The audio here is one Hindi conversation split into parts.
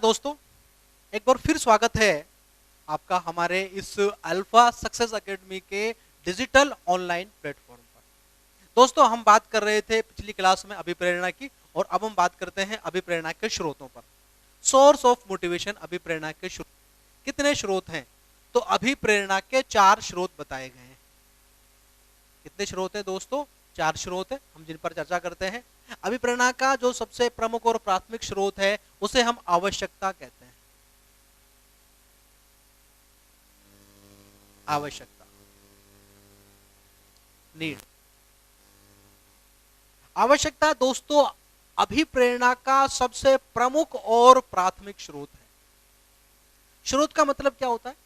दोस्तों, एक बार फिर स्वागत है आपका हमारे इस अल्फा सक्सेस एकेडमी के डिजिटल ऑनलाइन प्लेटफॉर्म पर। दोस्तों, हम बात कर रहे थे पिछली क्लास में अभिप्रेरणा की, और अब हम बात करते हैं अभिप्रेरणा के स्रोतों पर। सोर्स ऑफ मोटिवेशन, अभिप्रेरणा के स्रोत कितने स्रोत हैं? तो अभिप्रेरणा के 4 स्रोत बताए गए हैं। कितने स्रोत हैं दोस्तों? 4 स्रोत हैं हम जिन पर चर्चा करते हैं। अभिप्रेरणा का जो सबसे प्रमुख और प्राथमिक स्रोत है उसे हम आवश्यकता कहते हैं। आवश्यकता, नीड। आवश्यकता दोस्तों अभिप्रेरणा का सबसे प्रमुख और प्राथमिक स्रोत है। स्रोत का मतलब क्या होता है?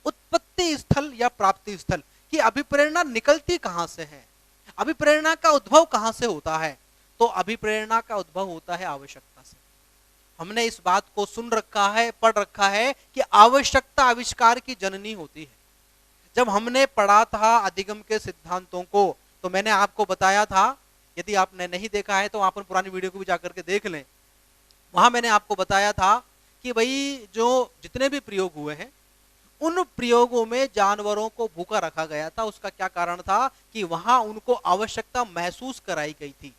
उत्पत्ति स्थल या प्राप्ति स्थल कि अभिप्रेरणा निकलती कहां से है, अभिप्रेरणा का उद्भव कहां से होता है। तो अभिप्रेरणा का उद्भव होता है आवश्यकता से। हमने इस बात को सुन रखा है, पढ़ रखा है कि आवश्यकता आविष्कार की जननी होती है। जब हमने पढ़ा था अधिगम के सिद्धांतों को, तो मैंने आपको बताया था, यदि आपने नहीं देखा है तो आप पुरानी वीडियो को भी जाकर के देख लें। वहां मैंने आपको बताया था कि भाई जो जितने भी प्रयोग हुए हैं उन प्रयोगों में जानवरों को भूखा रखा गया था। उसका क्या कारण था कि वहां उनको आवश्यकता महसूस कराई गई थी,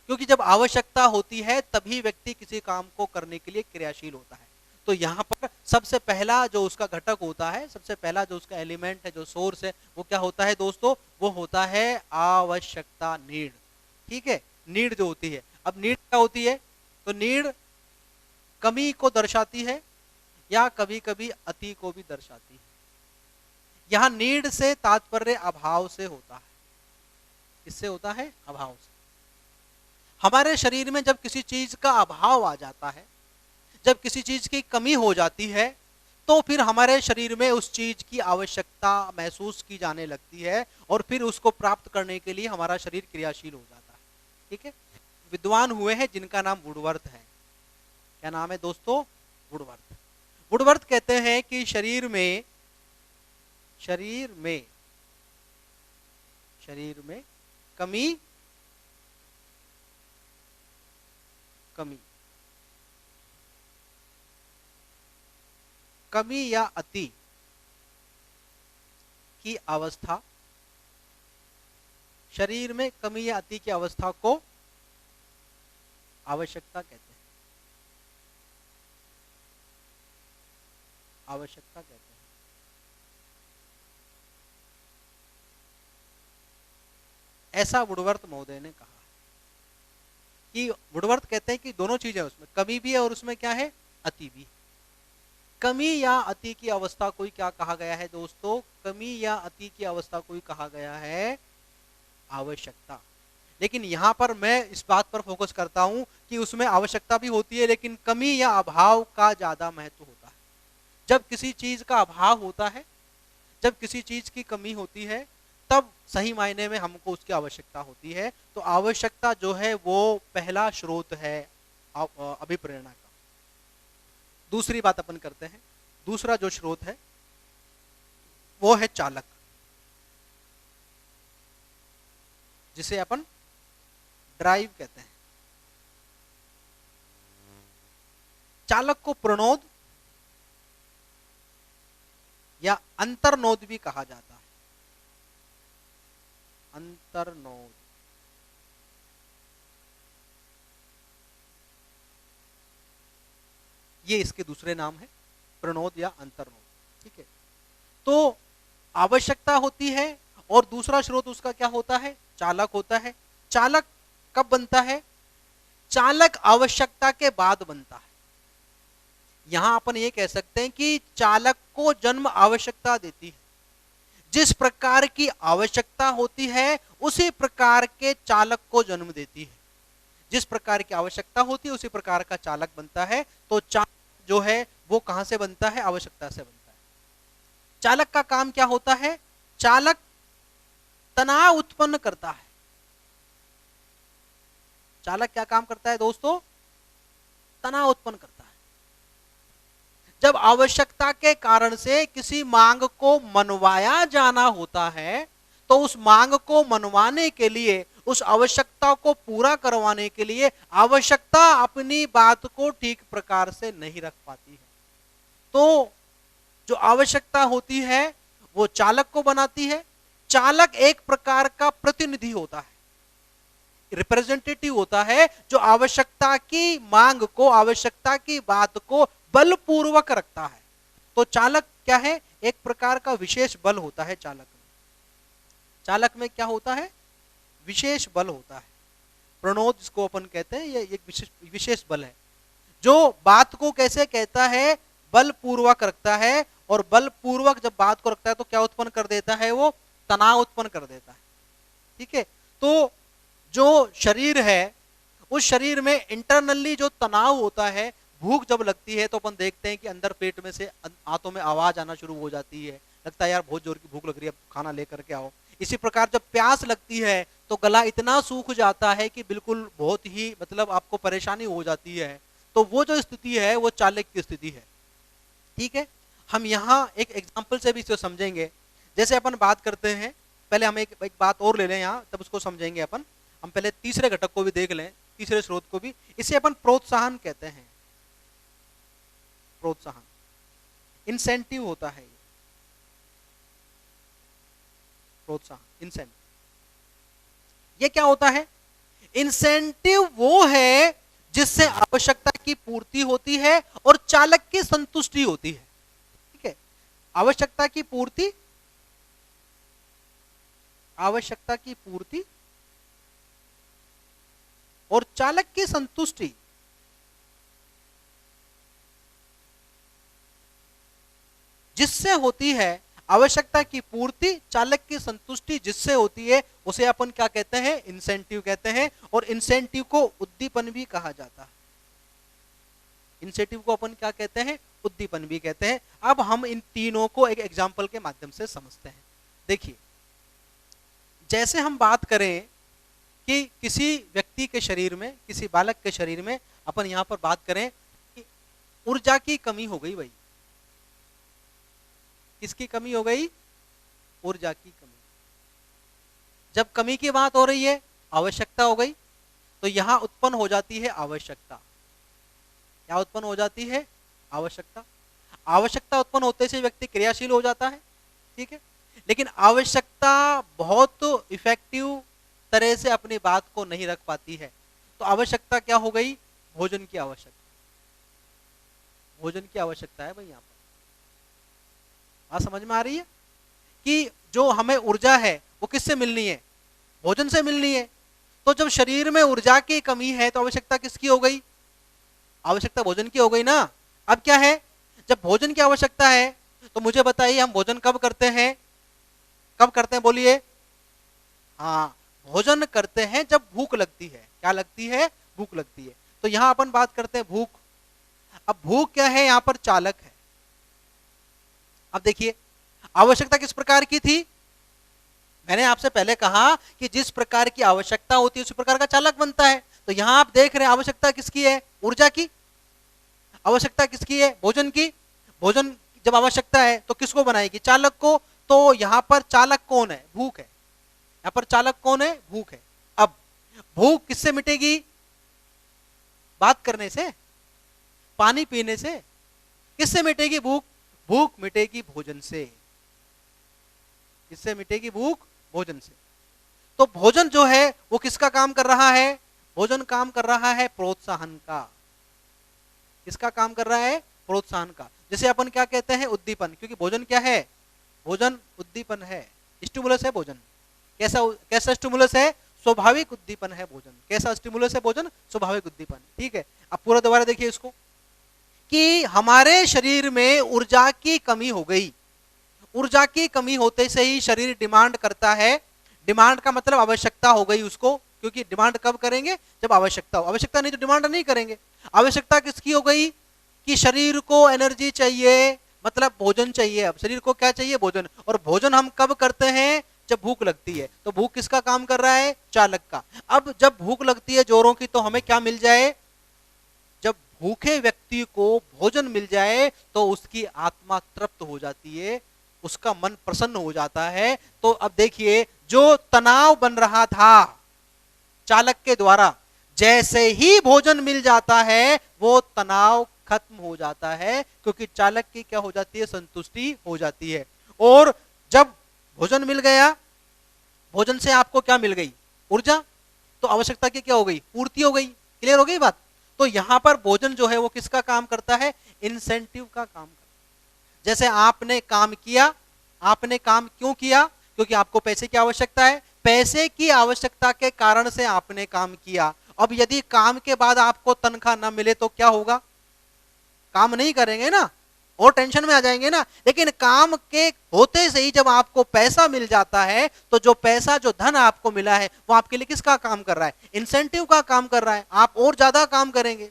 क्योंकि जब आवश्यकता होती है तभी व्यक्ति किसी काम को करने के लिए क्रियाशील होता है। तो यहाँ पर सबसे पहला जो उसका घटक होता है, सबसे पहला जो उसका एलिमेंट है, जो सोर्स है, वो क्या होता है दोस्तों? वो होता है आवश्यकता, नीड। ठीक है, नीड जो होती है। अब नीड क्या होती है? तो नीड कमी को दर्शाती है या कभी कभी अति को भी दर्शाती है। यहां नीड से तात्पर्य अभाव से होता है। किससे होता है? अभाव से। हमारे शरीर में जब किसी चीज का अभाव आ जाता है, जब किसी चीज की कमी हो जाती है, तो फिर हमारे शरीर में उस चीज की आवश्यकता महसूस की जाने लगती है और फिर उसको प्राप्त करने के लिए हमारा शरीर क्रियाशील हो जाता है। ठीक है, विद्वान हुए हैं जिनका नाम वुडवर्थ है। क्या नाम है दोस्तों? वुडवर्थ। वुडवर्थ कहते हैं कि शरीर में कमी या अति की अवस्था, शरीर में कमी या अति की अवस्था को आवश्यकता कहते हैं। आवश्यकता कहते हैं। ऐसा वुडवर्थ महोदय ने कहा कि वुडवर्थ कहते हैं कि दोनों चीजें, उसमें कमी भी है और उसमें क्या है? अति भी। कमी या अति की अवस्था को क्या कहा गया है दोस्तों? कमी या अति की अवस्था को कहा गया है आवश्यकता। लेकिन यहां पर मैं इस बात पर फोकस करता हूं कि उसमें आवश्यकता भी होती है, लेकिन कमी या अभाव का ज्यादा महत्व होता है। जब किसी चीज का अभाव होता है, जब किसी चीज की कमी होती है, तब सही मायने में हमको उसकी आवश्यकता होती है। तो आवश्यकता जो है वो पहला स्रोत है अभिप्रेरणा का। दूसरी बात अपन करते हैं। दूसरा जो स्रोत है वो है चालक, जिसे अपन ड्राइव कहते हैं। चालक को प्रणोद या अंतर्नोद भी कहा जाता है। अंतर्नोद, ये इसके दूसरे नाम है, प्रणोद या अंतर्नोद। ठीक है, तो आवश्यकता होती है और दूसरा स्रोत उसका क्या होता है? चालक होता है। चालक कब बनता है? चालक आवश्यकता के बाद बनता है। यहां अपन ये कह सकते हैं कि चालक को जन्म आवश्यकता देती है। जिस प्रकार की आवश्यकता होती है उसी प्रकार के चालक को जन्म देती है। जिस प्रकार की आवश्यकता होती है उसी प्रकार का चालक बनता है। तो चालक जो है वो कहां से बनता है? आवश्यकता से बनता है। चालक का काम क्या होता है? चालक तनाव उत्पन्न करता है। चालक क्या काम करता है दोस्तों? तनाव उत्पन्न करता है। जब आवश्यकता के कारण से किसी मांग को मनवाया जाना होता है, तो उस मांग को मनवाने के लिए उस आवश्यकता को पूरा करवाने के लिए आवश्यकता अपनी बात को ठीक प्रकार से नहीं रख पाती है। तो जो आवश्यकता होती है वो चालक को बनाती है। चालक एक प्रकार का प्रतिनिधि होता है, रिप्रेजेंटेटिव होता है, जो आवश्यकता की मांग को, आवश्यकता की बात को बलपूर्वक रखता है। तो चालक क्या है? एक प्रकार का विशेष बल होता है चालक में। चालक में क्या होता है? विशेष बल होता है। प्रणोद जिसको अपन कहते हैं, ये एक विशेष बल है जो बात को कैसे कहता है? बलपूर्वक रखता है। और बलपूर्वक जब बात को रखता है तो क्या उत्पन्न कर देता है? वो तनाव उत्पन्न कर देता है। ठीक है, तो जो शरीर है उस शरीर में इंटरनली जो तनाव होता है, भूख जब लगती है तो अपन देखते हैं कि अंदर पेट में से आंतों में आवाज आना शुरू हो जाती है, लगता है यार बहुत जोर की भूख लग रही है, खाना लेकर के आओ। इसी प्रकार जब प्यास लगती है तो गला इतना सूख जाता है कि बिल्कुल बहुत ही मतलब आपको परेशानी हो जाती है। तो वो जो स्थिति है वो चालक की स्थिति है। ठीक है, हम यहाँ एक एग्जाम्पल से भी इसे समझेंगे। जैसे अपन बात करते हैं, पहले हम एक बात और ले लें यहाँ, तब उसको समझेंगे अपन। हम पहले तीसरे घटक को भी देख लें, तीसरे स्रोत को भी। इसे अपन प्रोत्साहन कहते हैं। प्रोत्साहन, इंसेंटिव होता है ये, प्रोत्साहन, इंसेंटिव। ये क्या होता है? इंसेंटिव वो है जिससे आवश्यकता की पूर्ति होती है और चालक की संतुष्टि होती है। ठीक है, आवश्यकता की पूर्ति, आवश्यकता की पूर्ति और चालक की संतुष्टि। जिससे होती है आवश्यकता की पूर्ति, चालक की संतुष्टि जिससे होती है उसे अपन क्या कहते हैं? इंसेंटिव कहते हैं। और इंसेंटिव को उद्दीपन भी कहा जाता है। इंसेंटिव को अपन क्या कहते हैं? उद्दीपन भी कहते हैं। अब हम इन तीनों को एक एग्जाम्पल के माध्यम से समझते हैं। देखिए, जैसे हम बात करें कि किसी व्यक्ति के शरीर में, किसी बालक के शरीर में अपन यहां पर बात करें कि ऊर्जा की कमी हो गई भाई। किसकी कमी हो गई? ऊर्जा की कमी। जब कमी की बात हो रही है, आवश्यकता हो गई, तो यहां उत्पन्न हो जाती है आवश्यकता। क्या उत्पन्न हो जाती है? आवश्यकता। आवश्यकता उत्पन्न होते से व्यक्ति क्रियाशील हो जाता है। ठीक है, लेकिन आवश्यकता बहुत इफेक्टिव तरह से अपनी बात को नहीं रख पाती है। तो आवश्यकता क्या हो गई? भोजन की आवश्यकता। भोजन की आवश्यकता है भाई। यहां पर बात समझ में आ रही है कि जो हमें ऊर्जा है वो किससे मिलनी है? भोजन से मिलनी है। तो जब शरीर में ऊर्जा की कमी है तो आवश्यकता किसकी हो गई? आवश्यकता भोजन की हो गई ना। अब क्या है, जब भोजन की आवश्यकता है तो मुझे बताइए, हम भोजन कब करते हैं? कब करते हैं बोलिए? हाँ, भोजन करते हैं जब भूख लगती है। क्या लगती है? भूख लगती है। तो यहां अपन बात करते हैं भूख। अब भूख क्या है? यहां पर चालक है। अब देखिए, आवश्यकता किस प्रकार की थी? मैंने आपसे पहले कहा कि जिस प्रकार की आवश्यकता होती है उसी प्रकार का चालक बनता है। तो यहां आप देख रहे हैं आवश्यकता किसकी है? ऊर्जा की। आवश्यकता किसकी है? भोजन की। भोजन जब आवश्यकता है तो किसको बनाएगी? चालक को। तो यहां पर चालक कौन है? भूख है। यहां पर चालक कौन है? भूख है। अब भूख किससे मिटेगी? बात करने से, पानी पीने से। किससे मिटेगी भूख? भूख मिटेगी भोजन से। किससे मिटेगी भूख? भोजन से। तो भोजन जो है वो किसका काम कर रहा है? भोजन काम कर रहा है प्रोत्साहन का। किसका काम कर रहा है? प्रोत्साहन का। जैसे अपन क्या कहते हैं? उद्दीपन। क्योंकि भोजन क्या है? भोजन उद्दीपन है, स्टिमुलस है भोजन। कैसा स्टिमुलस है? स्वाभाविक उद्दीपन है भोजन। कैसा स्टिमुलस है भोजन? स्वाभाविक उद्दीपन। ठीक है, अब पूरा दोबारा देखिए इसको कि हमारे शरीर में ऊर्जा की कमी हो गई। ऊर्जा की कमी होते से ही शरीर डिमांड करता है। डिमांड का मतलब आवश्यकता हो गई उसको, क्योंकि डिमांड कब करेंगे? जब आवश्यकता हो। आवश्यकता नहीं तो डिमांड नहीं करेंगे। आवश्यकता किसकी हो गई? कि शरीर को एनर्जी चाहिए, मतलब भोजन चाहिए। अब शरीर को क्या चाहिए? भोजन। और भोजन हम कब करते हैं? जब भूख लगती है। तो भूख किसका काम कर रहा है? चालक का। अब जब भूख लगती है जोरों की, तो हमें क्या मिल जाए? जब भूखे व्यक्ति को भोजन मिल जाए तो उसकी आत्मा तृप्त हो जाती है, उसका मन प्रसन्न हो जाता है। तो अब देखिए, जो तनाव बन रहा था, चालक के द्वारा जैसे ही भोजन मिल जाता है वो तनाव खत्म हो जाता है, क्योंकि चालक की क्या हो जाती है, संतुष्टि हो जाती है। और जब भोजन मिल गया, भोजन से आपको क्या मिल गई, ऊर्जा, तो आवश्यकता की क्या हो गई, पूर्ति हो गई। क्लियर हो गई बात। तो यहां पर भोजन जो है वो किसका काम करता है, इंसेंटिव का काम करता है। जैसे आपने काम किया, आपने काम क्यों किया, क्योंकि आपको पैसे की आवश्यकता है, पैसे की आवश्यकता के कारण से आपने काम किया। अब यदि काम के बाद आपको तनख्वाह न मिले तो क्या होगा, काम नहीं करेंगे ना, और टेंशन में आ जाएंगे ना। लेकिन काम के होते से ही जब आपको पैसा मिल जाता है, तो जो पैसा, जो धन आपको मिला है, वो आपके लिए किसका काम कर रहा है, इंसेंटिव का काम कर रहा है। आप और ज्यादा काम करेंगे,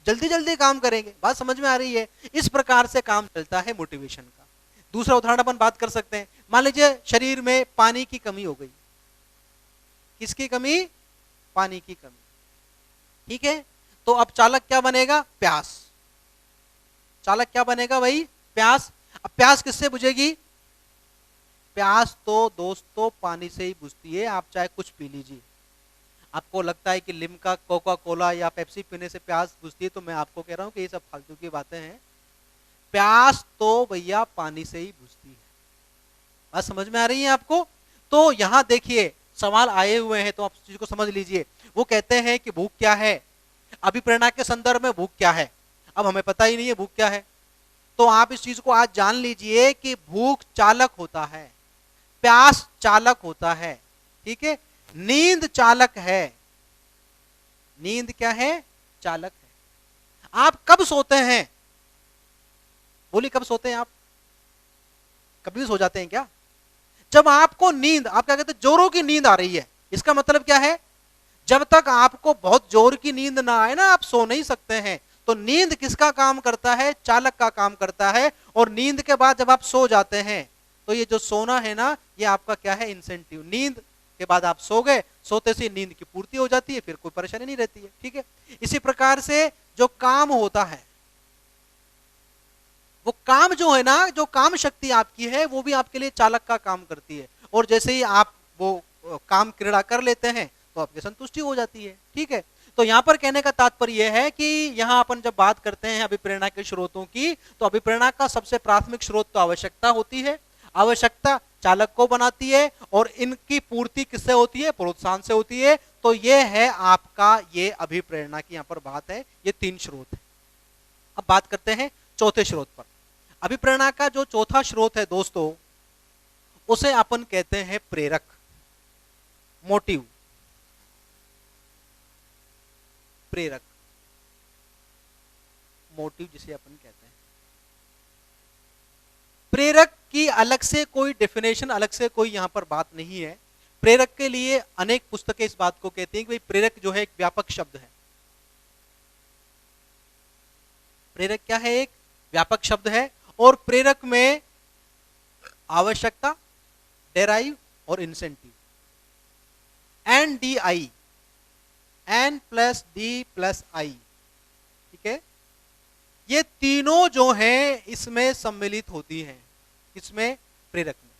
जल्दी जल्दी काम करेंगे। बात समझ में आ रही है। इस प्रकार से काम चलता है मोटिवेशन का। दूसरा उदाहरण अपन बात कर सकते हैं। मान लीजिए शरीर में पानी की कमी हो गई। किसकी कमी, पानी की कमी। ठीक है, तो अब चालक क्या बनेगा, प्यास। चालक क्या बनेगा भाई, प्यास। अब प्यास किससे बुझेगी, प्यास तो दोस्तों पानी से ही बुझती है। आप चाहे कुछ पी लीजिए, आपको लगता है कि लिम्का, कोका कोला या पेप्सी पीने से प्यास बुझती है, तो मैं आपको कह रहा हूं कि ये सब फालतू की बातें हैं। प्यास तो भैया पानी से ही बुझती है। बात समझ में आ रही है आपको। तो यहां देखिए सवाल आए हुए हैं, तो आप चीज को समझ लीजिए। वो कहते हैं कि भूख क्या है, अभिप्रेरणा के संदर्भ में भूख क्या है। अब हमें पता ही नहीं है भूख क्या है, तो आप इस चीज को आज जान लीजिए कि भूख चालक होता है, प्यास चालक होता है। ठीक है, नींद चालक है। नींद क्या है, चालक है। आप कब सोते हैं, बोलिए कब सोते हैं आप, कभी भी सो जाते हैं क्या, जब आपको नींद, आप क्या कहते हैं, जोरों की नींद आ रही है। इसका मतलब क्या है, जब तक आपको बहुत जोर की नींद ना आए ना, आप सो नहीं सकते हैं। तो नींद किसका काम करता है, चालक का काम करता है। और नींद के बाद जब आप सो जाते हैं, तो ये जो सोना है ना, ये आपका क्या है, इंसेंटिव। नींद के बाद आप सो गए, सोते से नींद की पूर्ति हो जाती है, फिर कोई परेशानी नहीं रहती है। ठीक है, इसी प्रकार से जो काम होता है, वो काम जो है ना, जो काम शक्ति आपकी है, वो भी आपके लिए चालक का काम करती है। और जैसे ही आप वो काम क्रीड़ा कर लेते हैं, तो आपकी संतुष्टि हो जाती है। ठीक है, तो यहां पर कहने का तात्पर्य यह है कि यहां अपन जब बात करते हैं अभिप्रेरणा के स्रोतों की, तो अभिप्रेरणा का सबसे प्राथमिक स्रोत तो आवश्यकता होती है। आवश्यकता चालक को बनाती है, और इनकी पूर्ति किससे होती है, प्रोत्साहन से होती है। तो ये है आपका, ये अभिप्रेरणा की यहां पर बात है। ये तीन स्रोत है। अब बात करते हैं चौथे स्रोत पर। अभिप्रेरणा का जो चौथा स्रोत है दोस्तों, उसे अपन कहते हैं प्रेरक, मोटिव। प्रेरक, मोटिव जिसे अपन कहते हैं। प्रेरक की अलग से कोई डेफिनेशन, अलग से कोई यहां पर बात नहीं है। प्रेरक के लिए अनेक पुस्तकें इस बात को कहती हैं कि भाई प्रेरक जो है एक व्यापक शब्द है। प्रेरक क्या है, एक व्यापक शब्द है। और प्रेरक में आवश्यकता, डेराइव और incentive, N D I, N plus D plus I, ठीक है, ये तीनों जो हैं इसमें सम्मिलित होती हैं। इसमें प्रेरक में,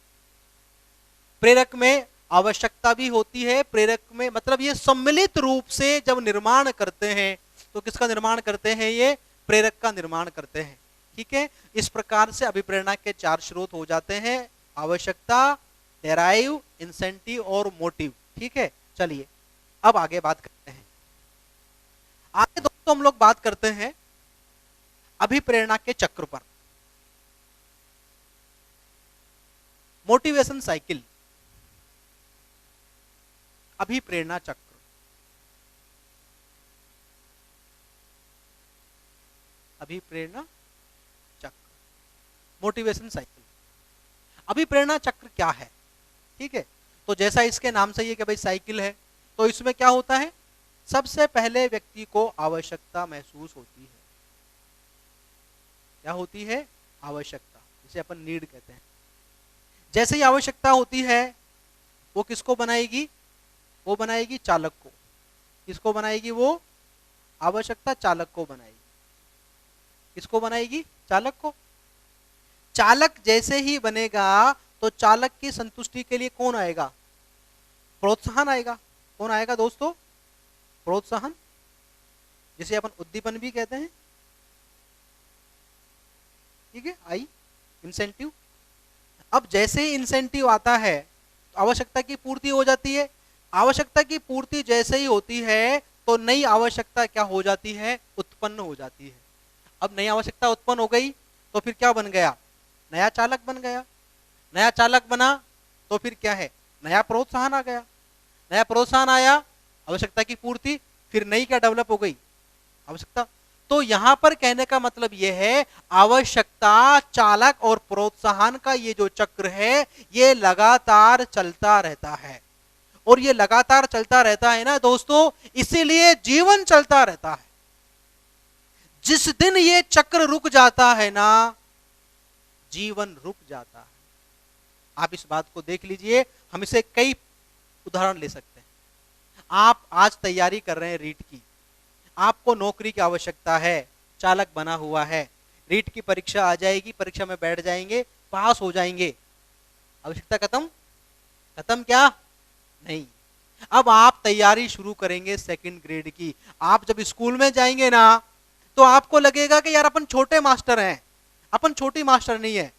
प्रेरक में आवश्यकता भी होती है। प्रेरक में मतलब ये सम्मिलित रूप से जब निर्माण करते हैं, तो किसका निर्माण करते हैं, ये प्रेरक का निर्माण करते हैं। ठीक है, इस प्रकार से अभिप्रेरणा के चार स्रोत हो जाते हैं, आवश्यकता, डेराइव, इंसेंटिव और मोटिव। ठीक है, चलिए अब आगे बात करते हैं। आगे दोस्तों हम लोग बात करते हैं अभिप्रेरणा के चक्र पर। मोटिवेशन साइकिल, अभिप्रेरणा चक्र। अभिप्रेरणा चक्र, मोटिवेशन साइकिल। अभिप्रेरणा चक्र क्या है, ठीक है, तो जैसा इसके नाम से ये कि भाई साइकिल है, तो इसमें क्या होता है, सबसे पहले व्यक्ति को आवश्यकता महसूस होती है। क्या होती है, आवश्यकता, जिसे अपन नीड कहते हैं। जैसे ही आवश्यकता होती है, वो किसको बनाएगी, वो बनाएगी चालक को। किसको बनाएगी, वो आवश्यकता चालक को बनाएगी। किसको बनाएगी, चालक को। चालक जैसे ही बनेगा, तो चालक की संतुष्टि के लिए कौन आएगा, प्रोत्साहन आएगा। कौन आएगा दोस्तों, प्रोत्साहन, जिसे अपन उद्दीपन भी कहते हैं, ठीक है, आई इंसेंटिव। अब जैसे ही इंसेंटिव आता है तो आवश्यकता की पूर्ति हो जाती है। आवश्यकता की पूर्ति जैसे ही होती है तो नई आवश्यकता क्या हो जाती है, उत्पन्न हो जाती है। अब नई आवश्यकता उत्पन्न हो गई तो फिर क्या बन गया, नया चालक बन गया। नया चालक बना तो फिर क्या है, नया प्रोत्साहन आ गया। नया प्रोत्साहन आया, आवश्यकता की पूर्ति, फिर नई क्या डेवलप हो गई, आवश्यकता। तो यहां पर कहने का मतलब यह है, आवश्यकता, चालक और प्रोत्साहन का ये जो चक्र है ये लगातार चलता रहता है। और ये लगातार चलता रहता है ना दोस्तों, इसीलिए जीवन चलता रहता है। जिस दिन ये चक्र रुक जाता है ना, जीवन रुक जाता है। आप इस बात को देख लीजिए, हम इसे कई उदाहरण ले सकते हैं। आप आज तैयारी कर रहे हैं रीट की, आपको नौकरी की आवश्यकता है, चालक बना हुआ है, रीट की परीक्षा आ जाएगी, परीक्षा में बैठ जाएंगे, पास हो जाएंगे, आवश्यकता खत्म, खत्म क्या नहीं। अब आप तैयारी शुरू करेंगे सेकंड ग्रेड की। आप जब स्कूल में जाएंगे ना तो आपको लगेगा कि यार अपन छोटे मास्टर हैं, अपन छोटी मास्टर नहीं है,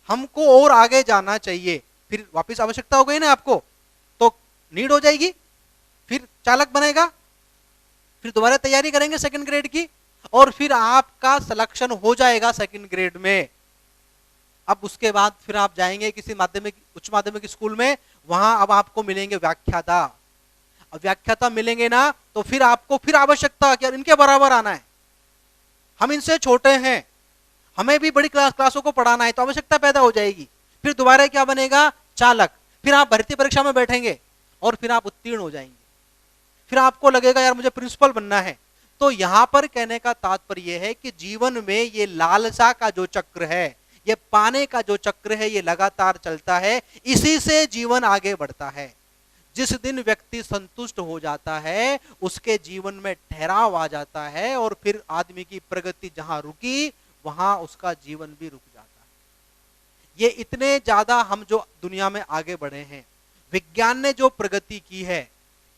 हमको और आगे जाना चाहिए। फिर वापस आवश्यकता हो गई ना आपको, तो नीड हो जाएगी, फिर चालक बनेगा, फिर दोबारा तैयारी करेंगे सेकंड ग्रेड की, और फिर आपका सिलेक्शन हो जाएगा सेकंड ग्रेड में। अब उसके बाद फिर आप जाएंगे किसी माध्यमिक, उच्च माध्यमिक स्कूल में, वहां अब आपको मिलेंगे व्याख्याता। अब व्याख्याता मिलेंगे ना तो फिर आपको फिर आवश्यकता कि इनके बराबर आना है, हम इनसे छोटे हैं, हमें भी बड़ी क्लासों को पढ़ाना है, तो आवश्यकता पैदा हो जाएगी। फिर दोबारा क्या बनेगा, चालक। फिर आप भर्ती परीक्षा में बैठेंगे और फिर आप उत्तीर्ण हो जाएंगे, फिर आपको लगेगा यार मुझे प्रिंसिपल बनना है। तो यहां पर कहने का तात्पर्य है कि जीवन में ये लालसा का जो चक्र है, ये पाने का जो चक्र है, ये लगातार चलता है, इसी से जीवन आगे बढ़ता है। जिस दिन व्यक्ति संतुष्ट हो जाता है उसके जीवन में ठहराव आ जाता है, और फिर आदमी की प्रगति जहां रुकी वहां उसका जीवन भी रुक जाता है। ये इतने ज्यादा हम जो दुनिया में आगे बढ़े हैं, विज्ञान ने जो प्रगति की है,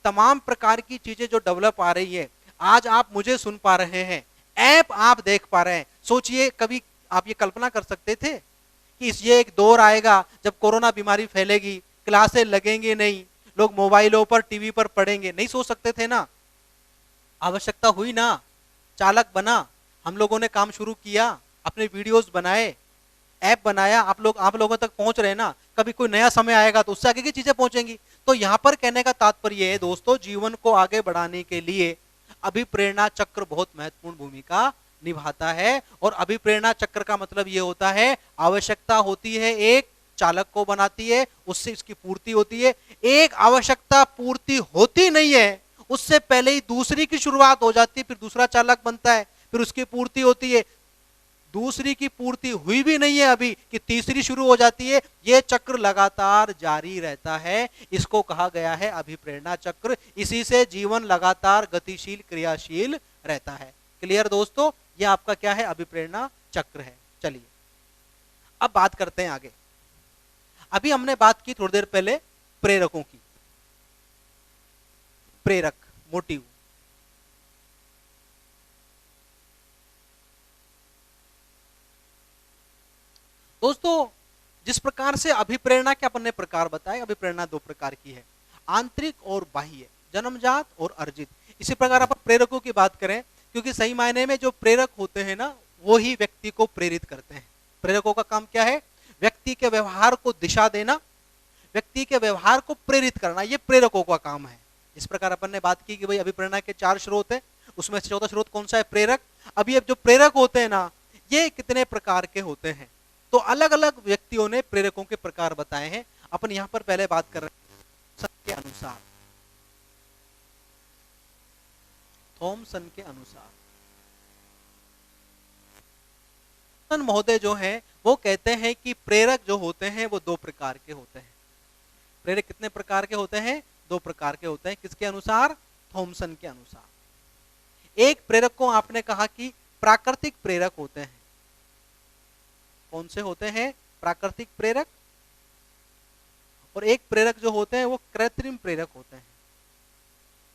तमाम प्रकार की चीजें जो डेवलप आ रही है, आज आप मुझे सुन पा रहे हैं, ऐप आप देख पा रहे हैं। सोचिए कभी आप ये कल्पना कर सकते थे कि ये एक दौर आएगा जब कोरोना बीमारी फैलेगी, क्लासें लगेंगे नहीं, लोग मोबाइलों पर, टीवी पर पढ़ेंगे, नहीं सोच सकते थे ना। आवश्यकता हुई ना, चालक बना, हम लोगों ने काम शुरू किया, अपने वीडियोस बनाए, ऐप बनाया, आप लोगों तक पहुंच रहे ना। कभी कोई नया समय आएगा तो उससे आगे की चीजें पहुंचेंगी। तो यहां पर कहने का तात्पर्य है दोस्तों, जीवन को आगे बढ़ाने के लिए अभिप्रेरणा चक्र बहुत महत्वपूर्ण भूमिका निभाता है। और अभिप्रेरणा चक्र का मतलब यह होता है, आवश्यकता होती है एक, चालक को बनाती है, उससे इसकी पूर्ति होती है। एक आवश्यकता पूर्ति होती नहीं है, उससे पहले ही दूसरी की शुरुआत हो जाती है, फिर दूसरा चालक बनता है, फिर उसकी पूर्ति होती है, दूसरी की पूर्ति हुई भी नहीं है अभी कि तीसरी शुरू हो जाती है। यह चक्र लगातार जारी रहता है, इसको कहा गया है अभिप्रेरणा चक्र। इसी से जीवन लगातार गतिशील, क्रियाशील रहता है। क्लियर दोस्तों, यह आपका क्या है, अभिप्रेरणा चक्र है। चलिए अब बात करते हैं आगे। अभी हमने बात की थोड़ी देर पहले प्रेरकों की, प्रेरक, मोटिव। दोस्तों जिस प्रकार से अभिप्रेरणा के अपन ने प्रकार बताए, अभिप्रेरणा दो प्रकार की है, आंतरिक और बाह्य, जन्मजात और अर्जित। इसी प्रकार अपन प्रेरकों की बात करें, क्योंकि सही मायने में जो प्रेरक होते हैं ना, वो ही व्यक्ति को प्रेरित करते हैं। प्रेरकों का काम क्या है, व्यक्ति के व्यवहार को दिशा देना, व्यक्ति के व्यवहार को प्रेरित करना, ये प्रेरकों का काम है। इस प्रकार अपन ने बात की कि भाई अभिप्रेरणा के 4 स्रोत हैं, उसमें से चौथा स्रोत कौन सा है, प्रेरक। अब ये जो प्रेरक होते हैं ना, ये कितने प्रकार के होते हैं, तो अलग अलग व्यक्तियों ने प्रेरकों के प्रकार बताए हैं। अपन यहां पर पहले बात कर रहे हैं थॉमसन के अनुसार। थॉमसन के अनुसार महोदय जो हैं वो कहते हैं कि प्रेरक जो होते हैं वो 2 प्रकार के होते हैं। प्रेरक कितने प्रकार के होते हैं, 2 प्रकार के होते हैं। किसके अनुसार, थॉमसन के अनुसार। एक प्रेरक को आपने कहा कि प्राकृतिक प्रेरक होते हैं। कौन से होते हैं, प्राकृतिक प्रेरक। और एक प्रेरक जो होते हैं वो कृत्रिम प्रेरक होते हैं,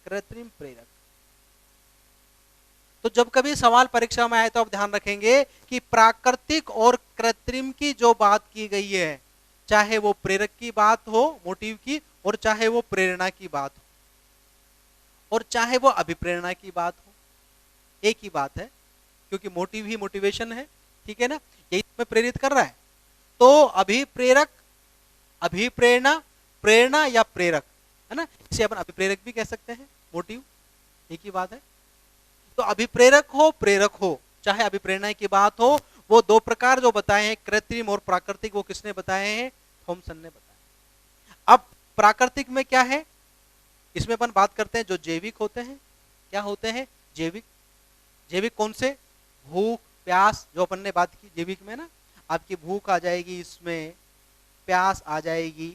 कृत्रिम प्रेरक। तो जब कभी सवाल परीक्षा में आए तो आप ध्यान रखेंगे कि प्राकृतिक और कृत्रिम की जो बात की गई है, चाहे वो प्रेरक की बात हो, मोटिव की, और चाहे वो प्रेरणा की बात हो, और चाहे वो अभिप्रेरणा की बात हो, एक ही बात है, क्योंकि मोटिव ही मोटिवेशन है, ठीक है ना, यही तुम्हें प्रेरित कर रहा है। तो अभिप्रेरक, अभिप्रेरणा, प्रेरणा या प्रेरक, है ना, इसे अपन अभिप्रेरक भी कह सकते हैं, मोटिव एक ही बात है। तो अभिप्रेरक हो प्रेरक हो, चाहे अभिप्रेरणा की बात हो, वो दो प्रकार जो बताए हैं, कृत्रिम और प्राकृतिक, वो किसने बताए हैं? थॉमसन ने बताया। अब प्राकृतिक में क्या है, इसमें अपन बात करते हैं जो जैविक होते हैं। क्या होते हैं? जैविक। जैविक कौन से? भूख, प्यास, जो अपन ने बात की जैविक में ना, आपकी भूख आ जाएगी, इसमें प्यास आ जाएगी,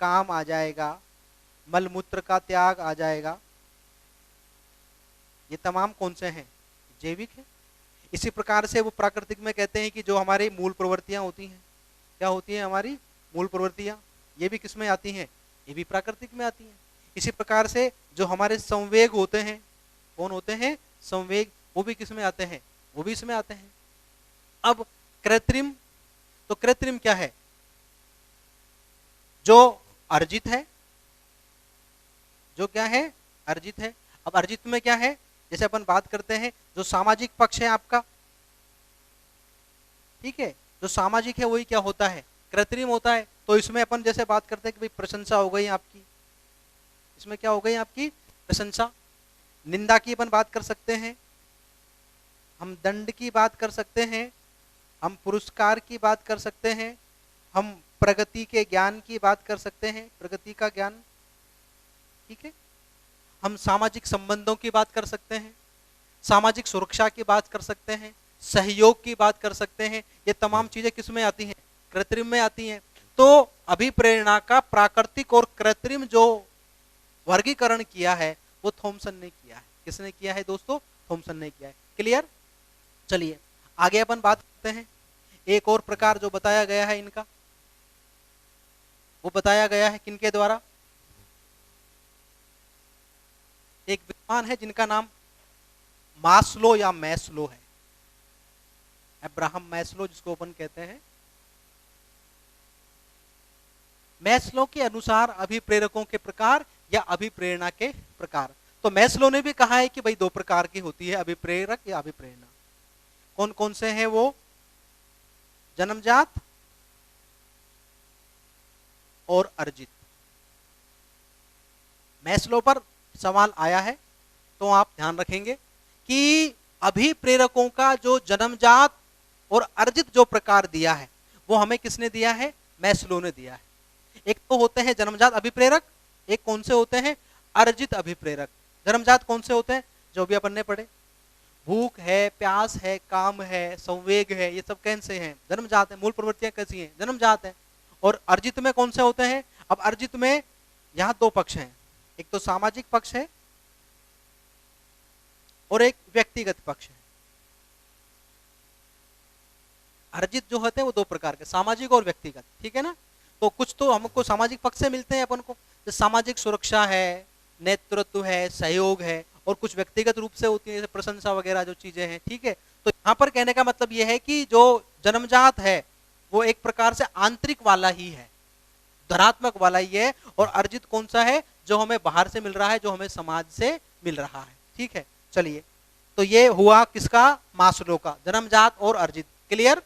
काम आ जाएगा, मलमूत्र का त्याग आ जाएगा, ये तमाम कौन से हैं? जैविक है। इसी प्रकार से वो प्राकृतिक में कहते हैं कि जो हमारी मूल प्रवृत्तियां होती हैं, क्या होती हैं हमारी मूल प्रवृत्तियां, ये भी किस में आती हैं? ये भी प्राकृतिक में आती हैं। इसी प्रकार से जो हमारे संवेग होते हैं, कौन होते हैं? संवेग, वो भी किस में आते हैं? वो भी इसमें आते हैं। अब कृत्रिम, तो कृत्रिम क्या है? जो अर्जित है, जो क्या है? अर्जित है। अब अर्जित में क्या है? जैसे अपन बात करते हैं जो सामाजिक पक्ष है आपका, ठीक है, जो सामाजिक है वही क्या होता है? कृत्रिम होता है। तो इसमें अपन जैसे बात करते हैं कि भाई प्रशंसा हो गई आपकी, इसमें क्या हो गई आपकी? प्रशंसा। निंदा की अपन बात कर सकते हैं, हम दंड की बात कर सकते हैं, हम पुरस्कार की बात कर सकते हैं, हम प्रगति के ज्ञान की बात कर सकते हैं, प्रगति का ज्ञान, ठीक है, हम सामाजिक संबंधों की बात कर सकते हैं, सामाजिक सुरक्षा की बात कर सकते हैं, सहयोग की बात कर सकते हैं। ये तमाम चीजें किस में आती हैं? कृत्रिम में आती हैं। तो अभिप्रेरणा का प्राकृतिक और कृत्रिम जो वर्गीकरण किया है वो थॉमसन ने किया है। किसने किया है दोस्तों? थॉमसन ने किया है। क्लियर? चलिए आगे अपन बात करते हैं। एक और प्रकार जो बताया गया है इनका, वो बताया गया है किनके द्वारा? एक विद्वान है जिनका नाम मास्लो या मैस्लो है, अब्राहम मैस्लो जिसको अपन कहते हैं। मैस्लो के अनुसार अभिप्रेरकों के प्रकार या अभिप्रेरणा के प्रकार। तो मैस्लो ने भी कहा है कि भाई दो प्रकार की होती है, अभिप्रेरक या अभिप्रेरणा। कौन कौन से हैं वो? जन्मजात और अर्जित। मैस्लो पर सवाल आया है तो आप ध्यान रखेंगे कि अभिप्रेरकों का जो जन्मजात और अर्जित जो प्रकार दिया है वो हमें किसने दिया है? मैस्लो ने दिया है। एक तो होते हैं जन्मजात अभिप्रेरक, एक कौन से होते हैं? अर्जित अभिप्रेरक। जन्मजात कौन से होते हैं? जो भी अपन ने पढ़े, भूख है, प्यास है, काम है, संवेग है, ये सब कैसे हैं? जन्मजात है। मूल प्रवृत्तियां कैसी हैं? जन्मजात है। और अर्जित में कौन से होते हैं? अब अर्जित में यहां दो पक्ष हैं, एक तो सामाजिक पक्ष है और एक व्यक्तिगत पक्ष है। अर्जित जो होते हैं वो दो प्रकार के, सामाजिक और व्यक्तिगत, ठीक है ना। तो कुछ तो हमको सामाजिक पक्ष से मिलते हैं अपन को, तो सामाजिक सुरक्षा है, नेतृत्व है, सहयोग है, और कुछ व्यक्तिगत रूप से होती है जैसे प्रशंसा वगैरह जो चीजें हैं, ठीक है। तो यहाँ पर कहने का मतलब यह है कि जो जन्मजात है वो एक प्रकार से आंतरिक वाला ही है, धनात्मक वाला ही है, और अर्जित कौन सा है? जो हमें बाहर से मिल रहा है, जो हमें समाज से मिल रहा है, ठीक है। चलिए, तो ये हुआ किसका? मास्लो का, जन्मजात और अर्जित। क्लियर?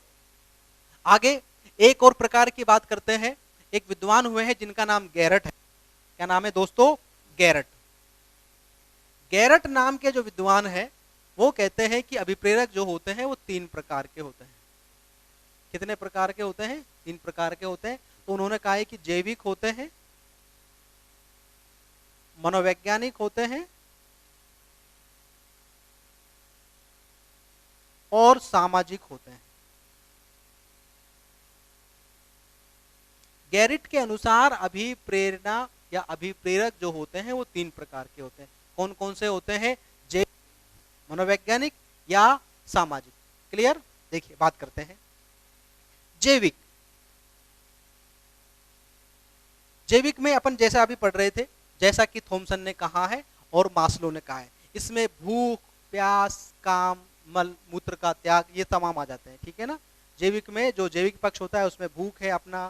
आगे एक और प्रकार की बात करते हैं। एक विद्वान हुए हैं जिनका नाम गैरट है। क्या नाम है दोस्तों? गैरट। गैरट नाम के जो विद्वान है वो कहते हैं कि अभिप्रेरक जो होते हैं वो तीन प्रकार के होते हैं। कितने प्रकार के होते हैं? तीन प्रकार के होते हैं। तो उन्होंने कहा है कि जैविक होते हैं, मनोवैज्ञानिक होते हैं और सामाजिक होते हैं। गैरिट के अनुसार अभिप्रेरणा या अभिप्रेरक जो होते हैं वो तीन प्रकार के होते हैं। कौन कौन से होते हैं? जैविक, मनोवैज्ञानिक या सामाजिक। क्लियर? देखिए बात करते हैं। जैविक, जैविक में अपन जैसा अभी पढ़ रहे थे, जैसा कि थॉमसन ने कहा है और मास्लो ने कहा है, इसमें भूख, प्यास, काम, मल मूत्र का त्याग, ये तमाम आ जाते हैं, ठीक है ना। जैविक में जो जैविक पक्ष होता है उसमें भूख है अपना,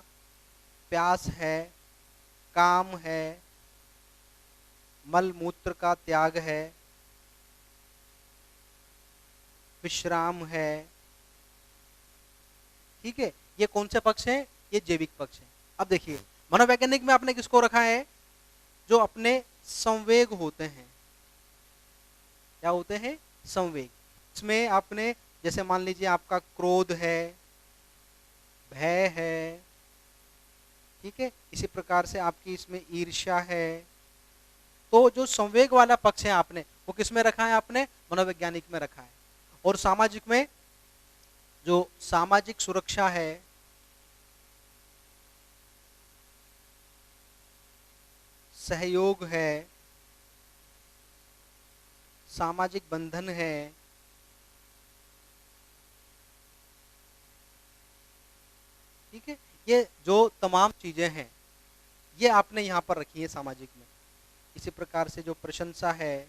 प्यास है, काम है, मल मूत्र का त्याग है, विश्राम है, ठीक है। ये कौन से पक्ष हैं? ये जैविक पक्ष है। अब देखिए मनोवैज्ञानिक में आपने किसको रखा है? जो अपने संवेग होते हैं। क्या होते हैं? संवेग। इसमें आपने जैसे मान लीजिए आपका क्रोध है, भय है, ठीक है, इसी प्रकार से आपकी इसमें ईर्ष्या है। तो जो संवेग वाला पक्ष है आपने वो किस में रखा है? आपने मनोवैज्ञानिक में रखा है। और सामाजिक में जो सामाजिक सुरक्षा है, सहयोग है, सामाजिक बंधन है, ठीक है, ये जो तमाम चीजें हैं ये आपने यहां पर रखी है सामाजिक में। इसी प्रकार से जो प्रशंसा है,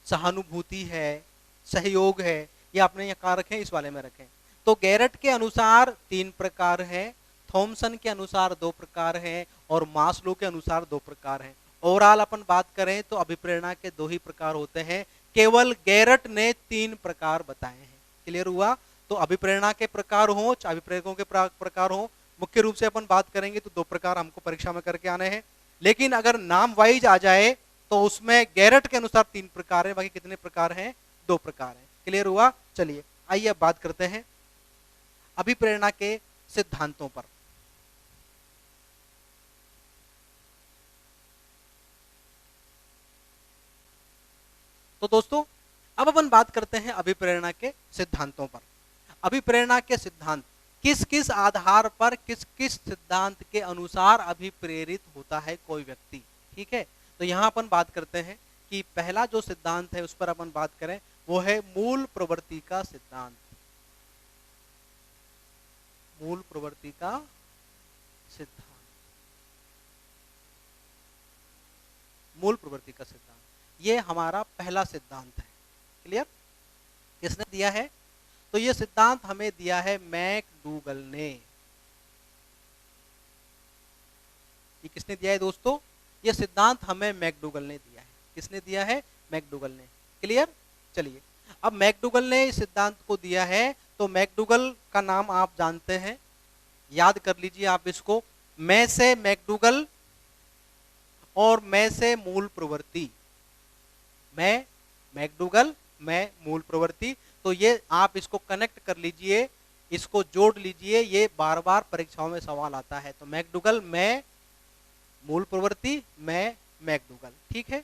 सहानुभूति है, सहयोग है, ये आपने यहाँ कहाँ रखे? इस वाले में रखे। तो गैरट के अनुसार 3 प्रकार हैं, थॉमसन के अनुसार 2 प्रकार हैं और मास्लो के अनुसार 2 प्रकार हैं। ओवरऑल अपन बात करें तो अभिप्रेरणा के 2 ही प्रकार होते हैं, केवल गैरट ने 3 प्रकार बताए हैं। क्लियर हुआ? तो अभिप्रेरणा के प्रकार हो, अभिप्रेरकों के प्रकार हो, मुख्य रूप से अपन बात करेंगे तो 2 प्रकार हमको परीक्षा में करके आने हैं। लेकिन अगर नाम वाइज आ जाए तो उसमें गैरट के अनुसार 3 प्रकार है, बाकी कितने प्रकार हैं? 2 प्रकार हैं। क्लियर हुआ? चलिए आइए अब बात करते हैं अभिप्रेरणा के सिद्धांतों पर। तो दोस्तों अब अपन बात करते हैं अभिप्रेरणा के सिद्धांतों पर। अभिप्रेरणा के सिद्धांत किस किस आधार पर, किस किस सिद्धांत के अनुसार अभिप्रेरित होता है कोई व्यक्ति, ठीक है। तो यहां अपन बात करते हैं कि पहला जो सिद्धांत है उस पर अपन बात करें वो है मूल प्रवृत्ति का सिद्धांत। मूल प्रवृत्ति का सिद्धांत, मूल प्रवृत्ति का सिद्धांत, ये हमारा पहला सिद्धांत है। क्लियर? किसने दिया है? तो ये सिद्धांत हमें दिया है मैकडूगल ने। ये किसने दिया है दोस्तों? ये सिद्धांत हमें मैकडूगल ने दिया है। किसने दिया है? मैकडूगल ने। क्लियर? चलिए अब मैकडूगल ने इस सिद्धांत को दिया है तो मैकडूगल का नाम आप जानते हैं, याद कर लीजिए आप इसको। मैं से मैकडूगल और मैं से मूल प्रवृत्ति। मैं मैकडूगल, मैं मूल प्रवृत्ति। तो ये आप इसको कनेक्ट कर लीजिए, इसको जोड़ लीजिए, ये बार बार परीक्षाओं में सवाल आता है। तो मैकडूगल, मैं मूल प्रवृत्ति, मैं मैकडूगल, ठीक है।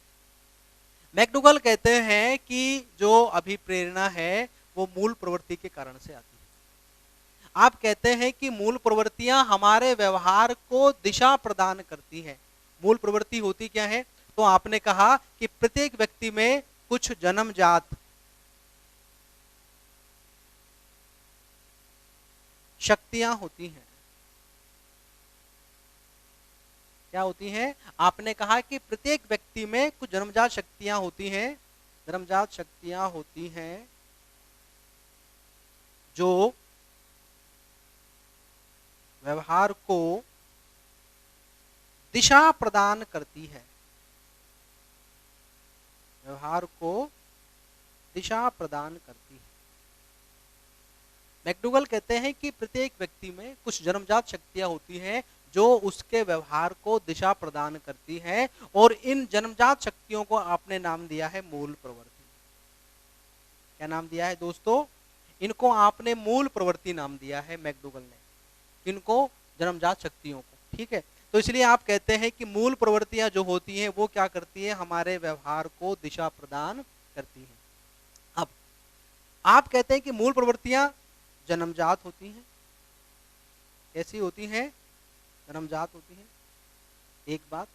मैकडूगल कहते हैं कि जो अभिप्रेरणा है वो मूल प्रवृत्ति के कारण से आती है। आप कहते हैं कि मूल प्रवृत्तियां हमारे व्यवहार को दिशा प्रदान करती हैं। मूल प्रवृत्ति होती क्या है? तो आपने कहा कि प्रत्येक व्यक्ति में कुछ जन्मजात शक्तियां होती हैं। क्या होती हैं? आपने कहा कि प्रत्येक व्यक्ति में कुछ जन्मजात शक्तियां होती हैं। जन्मजात शक्तियां होती हैं जो व्यवहार को दिशा प्रदान करती है। व्यवहार को दिशा प्रदान करती है। मैकडूगल कहते हैं कि प्रत्येक व्यक्ति में कुछ जन्मजात शक्तियां होती हैं जो उसके व्यवहार को दिशा प्रदान करती हैं, और इन जन्मजात शक्तियों को आपने नाम दिया है मूल प्रवृत्ति। क्या नाम दिया है दोस्तों? इनको आपने मूल प्रवृत्ति नाम दिया है मैकडूगल ने, इनको जन्मजात शक्तियों को, ठीक है। तो इसलिए आप कहते हैं कि मूल प्रवृत्तियां जो होती हैं वो क्या करती है? हमारे व्यवहार को दिशा प्रदान करती हैं। अब आप कहते हैं कि मूल प्रवृत्तियां जन्मजात होती हैं। कैसी होती हैं? जन्मजात होती हैं, एक बात।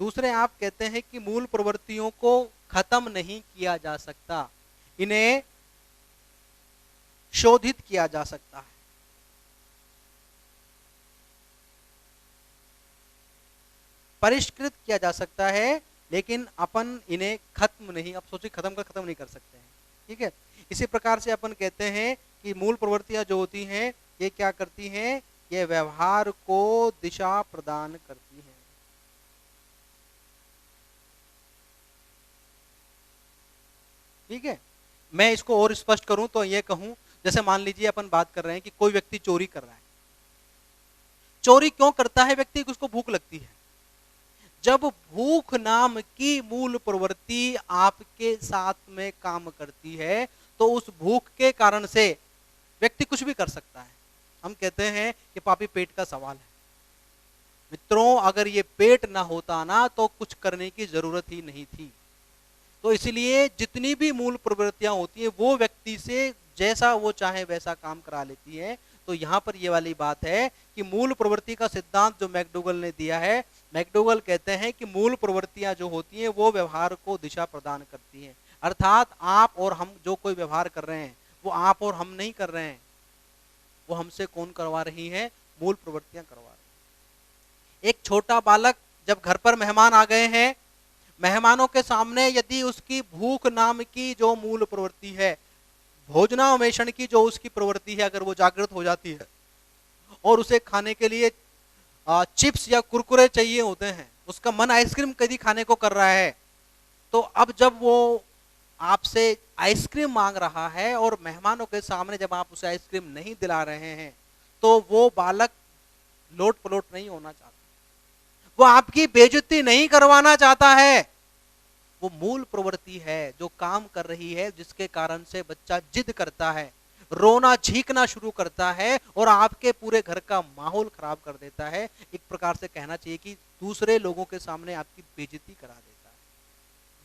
दूसरे आप कहते हैं कि मूल प्रवृत्तियों को खत्म नहीं किया जा सकता, इन्हें शोधित किया जा सकता है। परिष्कृत किया जा सकता है, लेकिन अपन इन्हें खत्म नहीं, अब सोचिए खत्म नहीं कर सकते हैं। ठीक है, इसी प्रकार से अपन कहते हैं कि मूल प्रवृत्तियां जो होती हैं ये क्या करती हैं, ये व्यवहार को दिशा प्रदान करती हैं। ठीक है, मैं इसको और स्पष्ट करूं तो ये कहूं, जैसे मान लीजिए अपन बात कर रहे हैं कि कोई व्यक्ति चोरी कर रहा है। चोरी क्यों करता है व्यक्ति, उसको भूख लगती है। जब भूख नाम की मूल प्रवृत्ति आपके साथ में काम करती है तो उस भूख के कारण से व्यक्ति कुछ भी कर सकता है। हम कहते हैं कि पापी पेट का सवाल है। मित्रों, अगर ये पेट ना होता ना तो कुछ करने की जरूरत ही नहीं थी। तो इसलिए जितनी भी मूल प्रवृत्तियां होती हैं वो व्यक्ति से जैसा वो चाहे वैसा काम करा लेती है। तो यहां पर ये वाली बात है कि मूल प्रवृत्ति का सिद्धांत जो मैकडोगल ने दिया है, मैकडोगल कहते हैं कि मूल प्रवृत्तियां जो होती हैं वो व्यवहार को दिशा प्रदान करती हैं। अर्थात आप और हम जो कोई व्यवहार कर रहे हैं वो आप और हम नहीं कर रहे हैं, वो हमसे कौन करवा रही है, मूल प्रवृत्तियां करवा रही हैं। एक छोटा बालक जब घर पर मेहमान आ गए हैं, मेहमानों के सामने यदि उसकी भूख नाम की जो मूल प्रवृत्ति है, भोजनान्वेषण की जो उसकी प्रवृत्ति है, अगर वो जागृत हो जाती है और उसे खाने के लिए चिप्स या कुरकुरे चाहिए होते हैं, उसका मन आइसक्रीम कभी खाने को कर रहा है, तो अब जब वो आपसे आइसक्रीम मांग रहा है और मेहमानों के सामने जब आप उसे आइसक्रीम नहीं दिला रहे हैं तो वो बालक लोट पलोट नहीं होना चाहता, वो आपकी बेइज्जती नहीं करवाना चाहता है। वो मूल प्रवृत्ति है जो काम कर रही है, जिसके कारण से बच्चा जिद करता है, रोना झींकना शुरू करता है और आपके पूरे घर का माहौल खराब कर देता है। एक प्रकार से कहना चाहिए कि दूसरे लोगों के सामने आपकी बेइज्जती करा देता है।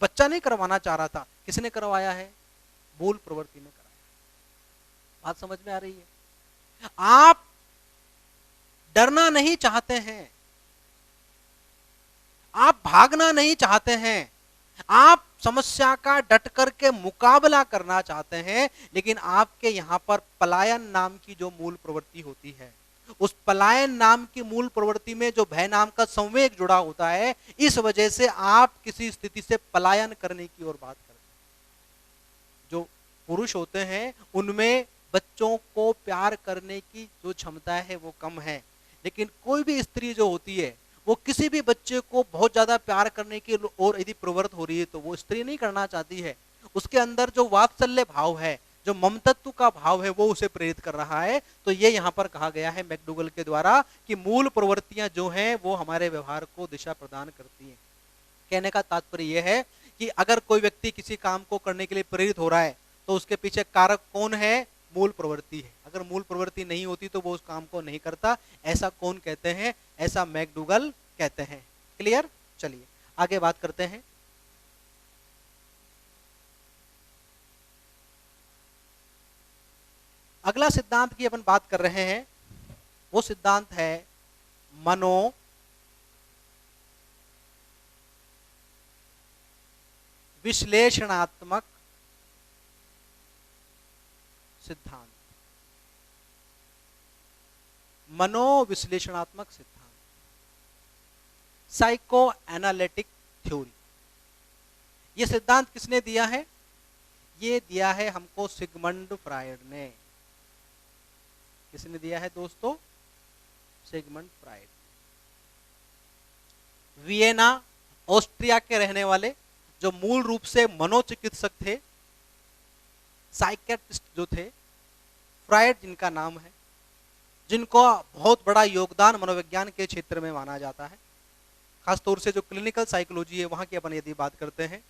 बच्चा नहीं करवाना चाह रहा था, किसने करवाया है, मूल प्रवृत्ति ने कराया। बात समझ में आ रही है? आप डरना नहीं चाहते हैं, आप भागना नहीं चाहते हैं, आप समस्या का डट करके मुकाबला करना चाहते हैं, लेकिन आपके यहां पर पलायन नाम की जो मूल प्रवृत्ति होती है, उस पलायन नाम की मूल प्रवृत्ति में जो भय नाम का संवेग जुड़ा होता है, इस वजह से आप किसी स्थिति से पलायन करने की ओर बात करते हैं। जो पुरुष होते हैं उनमें बच्चों को प्यार करने की जो क्षमता है वो कम है, लेकिन कोई भी स्त्री जो होती है वो किसी भी बच्चे को बहुत ज्यादा प्यार करने की ओर यदि प्रवृत्त हो रही है तो वो स्त्री नहीं करना चाहती है। उसके अंदर जो वात्सल्य भाव है, जो ममतत्व का भाव है, वो उसे प्रेरित कर रहा है। तो ये यहाँ पर कहा गया है मैकडोगल के द्वारा कि मूल प्रवृत्तियां जो हैं वो हमारे व्यवहार को दिशा प्रदान करती हैं। कहने का तात्पर्य यह है कि अगर कोई व्यक्ति किसी काम को करने के लिए प्रेरित हो रहा है तो उसके पीछे कारक कौन है, मूल प्रवृत्ति है। अगर मूल प्रवृत्ति नहीं होती तो वो उस काम को नहीं करता। ऐसा कौन कहते हैं, ऐसा मैकडोगल कहते हैं। क्लियर? चलिए आगे बात करते हैं। अगला सिद्धांत की अपन बात कर रहे हैं, वो सिद्धांत है मनो विश्लेषणात्मक सिद्धांत। मनोविश्लेषणात्मक सिद्धांत, साइको एनालिटिक थ्योरी। यह सिद्धांत किसने दिया है? ये दिया है हमको सिगमंड फ्रायड ने। किसने दिया है दोस्तों? Sigmund Freud. वियना ऑस्ट्रिया के रहने वाले जो मूल रूप से मनोचिकित्सक थे, साइकेट्रिस्ट जो थे, फ्रायड जिनका नाम है, जिनको बहुत बड़ा योगदान मनोविज्ञान के क्षेत्र में माना जाता है। खासतौर से जो क्लिनिकल साइकोलॉजी है वहां की अपन यदि बात करते हैं,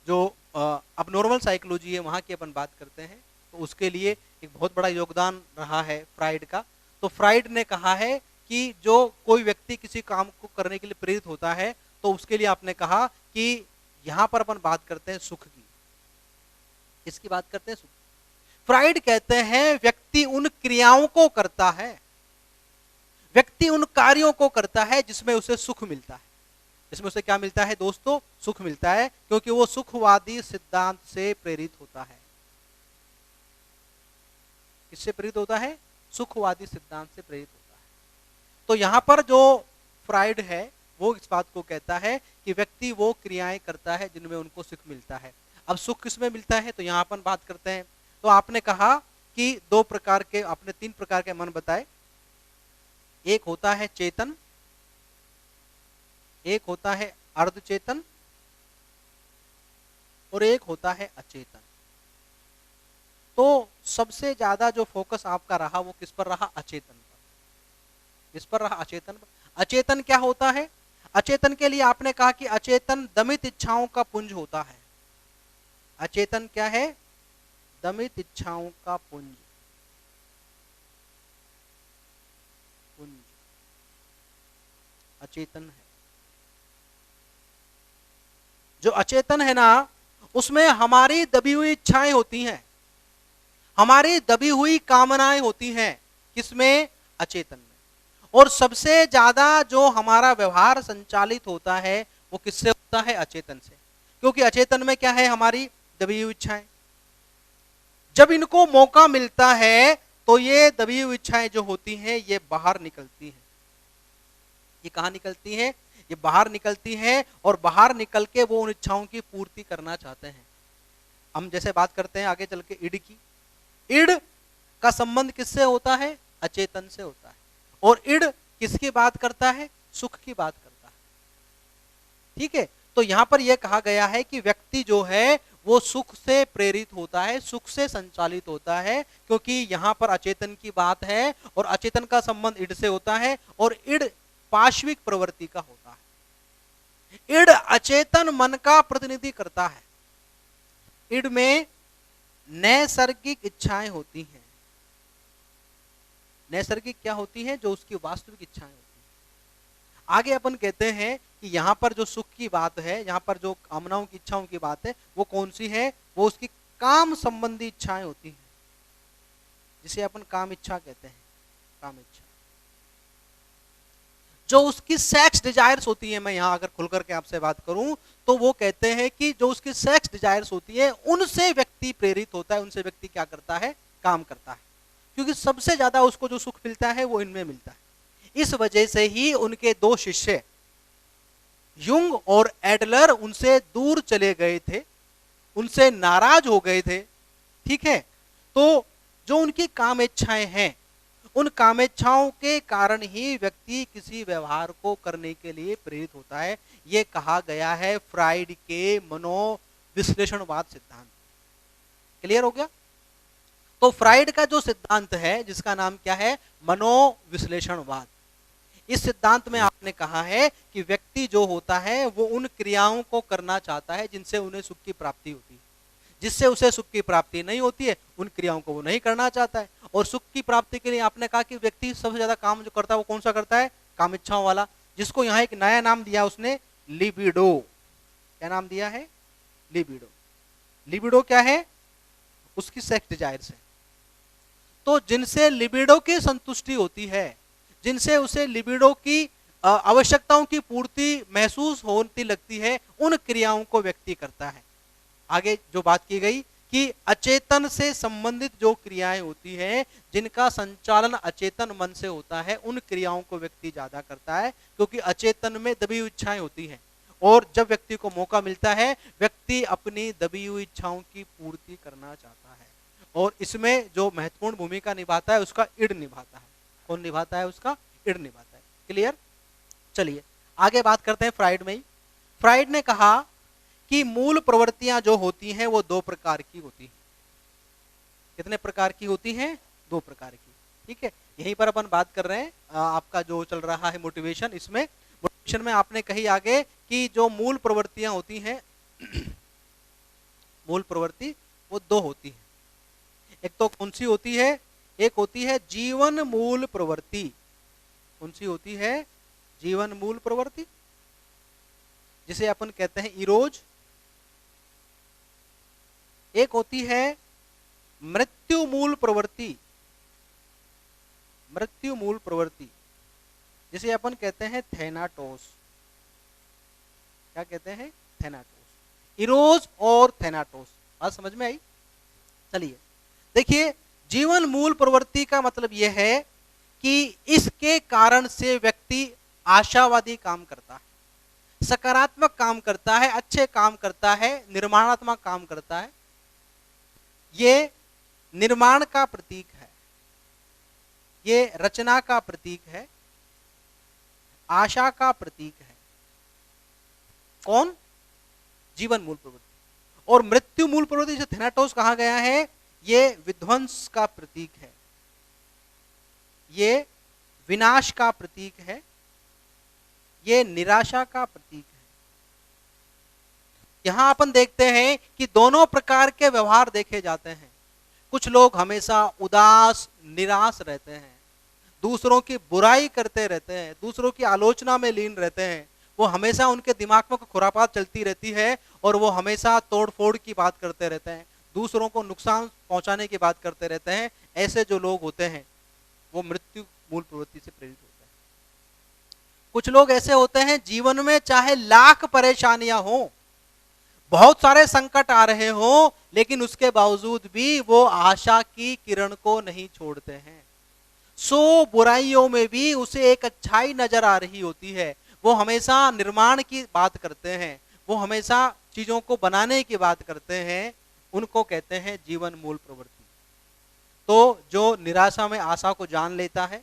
जो अबनॉर्मल साइकोलॉजी है वहां की अपन बात करते हैं, तो उसके लिए एक बहुत बड़ा योगदान रहा है फ्रायड का। तो फ्रायड ने कहा है कि जो कोई व्यक्ति किसी काम को करने के लिए प्रेरित होता है तो उसके लिए आपने कहा कि यहां पर अपन बात करते हैं सुख की। किसकी बात करते हैं? सुख। फ्रायड कहते हैं व्यक्ति उन क्रियाओं को करता है, व्यक्ति उन कार्यों को करता है जिसमें उसे सुख मिलता है। इसमें उसे क्या मिलता है दोस्तों? सुख मिलता है, क्योंकि वो सुखवादी सिद्धांत से प्रेरित होता है। किससे प्रेरित होता है? सुखवादी सिद्धांत से प्रेरित होता है। तो यहां पर जो फ्रायड है वो इस बात को कहता है कि व्यक्ति वो क्रियाएं करता है जिनमें उनको सुख मिलता है। अब सुख किसमें मिलता है, तो यहाँ अपन बात करते हैं। तो आपने कहा कि दो प्रकार के, आपने तीन प्रकार के मन बताए। एक होता है चेतन, एक होता है अर्धचेतन, और एक होता है अचेतन। तो सबसे ज्यादा जो फोकस आपका रहा वो किस पर रहा, अचेतन पर। किस पर रहा, अचेतन पर। अचेतन क्या होता है, अचेतन के लिए आपने कहा कि अचेतन दमित इच्छाओं का पुंज होता है। अचेतन क्या है, दमित इच्छाओं का पुंज, पुंज अचेतन है। जो अचेतन है ना, उसमें हमारी दबी हुई इच्छाएं होती हैं, हमारी दबी हुई कामनाएं होती हैं। किसमें, अचेतन में। और सबसे ज्यादा जो हमारा व्यवहार संचालित होता है वो किससे होता है, अचेतन से। क्योंकि अचेतन में क्या है, हमारी दबी हुई इच्छाएं। जब इनको मौका मिलता है तो ये दबी हुई इच्छाएं जो होती हैं ये बाहर निकलती हैं। ये कहां निकलती हैं, ये बाहर निकलती हैं, और बाहर निकल के वो उन इच्छाओं की पूर्ति करना चाहते हैं। हम जैसे बात करते हैं आगे चल के ईड की। ईड का संबंध किससे होता है, अचेतन से होता है। और ईड किसकी बात करता है, सुख की बात करता है। ठीक है, तो यहां पर यह कहा गया है कि व्यक्ति जो है वो सुख से प्रेरित होता है, सुख से संचालित होता है, क्योंकि यहां पर अचेतन की बात है और अचेतन का संबंध ईड से होता है, और ईड पाश्विक प्रवृत्ति का होता है। ईड अचेतन मन का प्रतिनिधि करता है। ईड में नैसर्गिक इच्छाएं होती हैं। नैसर्गिक क्या होती हैं, जो उसकी वास्तविक इच्छाएं होती हैं। आगे अपन कहते हैं कि यहां पर जो सुख की बात है, यहां पर जो कामनाओं की इच्छाओं की बात है, वो कौन सी है, वो उसकी काम संबंधी इच्छाएं होती हैं, जिसे अपन काम इच्छा कहते हैं। काम इच्छा जो उसकी सेक्स डिजायर्स होती है, मैं यहां अगर खुल करके आपसे बात करूं तो वो कहते हैं कि जो उसकी सेक्स डिजायर्स होती है उनसे व्यक्ति प्रेरित होता है, उनसे व्यक्ति क्या करता है, काम करता है। क्योंकि सबसे ज्यादा उसको जो सुख मिलता है वो इनमें मिलता है। इस वजह से ही उनके दो शिष्य युंग और एडलर उनसे दूर चले गए थे, उनसे नाराज हो गए थे। ठीक है, तो जो उनकी कामेच्छाएं हैं, उन कामेच्छाओं के कारण ही व्यक्ति किसी व्यवहार को करने के लिए प्रेरित होता है। यह कहा गया है फ्राइड के मनोविश्लेषणवाद सिद्धांत। क्लियर हो गया? तो फ्राइड का जो सिद्धांत है, जिसका नाम क्या है, मनोविश्लेषणवाद, इस सिद्धांत में आपने कहा है कि व्यक्ति जो होता है वो उन क्रियाओं को करना चाहता है जिनसे उन्हें सुख की प्राप्ति होती है। जिससे उसे सुख की प्राप्ति नहीं होती है, उन क्रियाओं को वो नहीं करना चाहता है। और सुख की प्राप्ति के लिए आपने कहा कि व्यक्ति सबसे ज्यादा काम जो करता है वो कौन सा करता है, काम इच्छाओं वाला, जिसको यहाँ एक नया नाम दिया उसने, लिबिडो। क्या नाम दिया है, लिबिडो। लिबिडो क्या है, उसकी सेक्स डिजायर्स है। तो जिनसे लिबिडो की संतुष्टि होती है, जिनसे उसे लिबिडो की आवश्यकताओं की पूर्ति महसूस होती लगती है, उन क्रियाओं को व्यक्ति करता है। आगे जो बात की गई कि अचेतन से संबंधित जो क्रियाएं होती हैं, जिनका संचालन अचेतन मन से होता है, उन क्रियाओं को व्यक्ति ज्यादा करता है, क्योंकि अचेतन में दबी हुई इच्छाएं होती हैं। और जब व्यक्ति को मौका मिलता है, व्यक्ति अपनी दबी हुई इच्छाओं की पूर्ति करना चाहता है। और इसमें जो महत्वपूर्ण भूमिका निभाता है उसका ईड निभाता है। कौन निभाता है, उसका ईड निभाता है। क्लियर? चलिए आगे बात करते हैं फ्राइड में ही। फ्राइड ने कहा कि मूल प्रवृत्तियां जो होती हैं वो दो प्रकार की होती हैं। कितने प्रकार की होती हैं, दो प्रकार की। ठीक है, यहीं पर अपन बात कर रहे हैं। आपका जो चल रहा है मोटिवेशन, इसमें मोटिवेशन में आपने कही आगे कि जो मूल प्रवृत्तियां होती हैं मूल प्रवृत्ति वो दो होती है। एक तो कौन सी होती है, एक होती है जीवन मूल प्रवृत्ति। कौन सी होती है, जीवन मूल प्रवृत्ति, जिसे अपन कहते हैं इरोज। एक होती है मृत्यु मूल प्रवृत्ति, मृत्यु मूल प्रवृत्ति, जिसे अपन कहते हैं थैनाटोस। क्या कहते हैं, थैनाटोस। इरोज और थैनाटोस, बात समझ में आई? चलिए देखिए, जीवन मूल प्रवृत्ति का मतलब यह है कि इसके कारण से व्यक्ति आशावादी काम करता है। सकारात्मक काम करता है, अच्छे काम करता है, निर्माणात्मक काम करता है, ये निर्माण का प्रतीक है, ये रचना का प्रतीक है, आशा का प्रतीक है। कौन? जीवन मूल प्रवृत्ति। और मृत्यु मूल प्रवृत्ति से थैनाटोस कहा गया है, ये विध्वंस का प्रतीक है, ये विनाश का प्रतीक है, ये निराशा का प्रतीक है। यहां अपन देखते हैं कि दोनों प्रकार के व्यवहार देखे जाते हैं। कुछ लोग हमेशा उदास निराश रहते हैं, दूसरों की बुराई करते रहते हैं, दूसरों की आलोचना में लीन रहते हैं, वो हमेशा उनके दिमाग में खुरापात चलती रहती है और वो हमेशा तोड़फोड़ की बात करते रहते हैं, दूसरों को नुकसान पहुंचाने की बात करते रहते हैं। ऐसे जो लोग होते हैं वो मृत्यु मूल प्रवृत्ति से प्रेरित होते हैं। कुछ लोग ऐसे होते हैं जीवन में चाहे लाख परेशानियां हो, बहुत सारे संकट आ रहे हो, लेकिन उसके बावजूद भी वो आशा की किरण को नहीं छोड़ते हैं। 100 बुराइयों में भी उसे एक अच्छाई नजर आ रही होती है। वो हमेशा निर्माण की बात करते हैं, वो हमेशा चीजों को बनाने की बात करते हैं, उनको कहते हैं जीवन मूल प्रवृत्ति। तो जो निराशा में आशा को जान लेता है,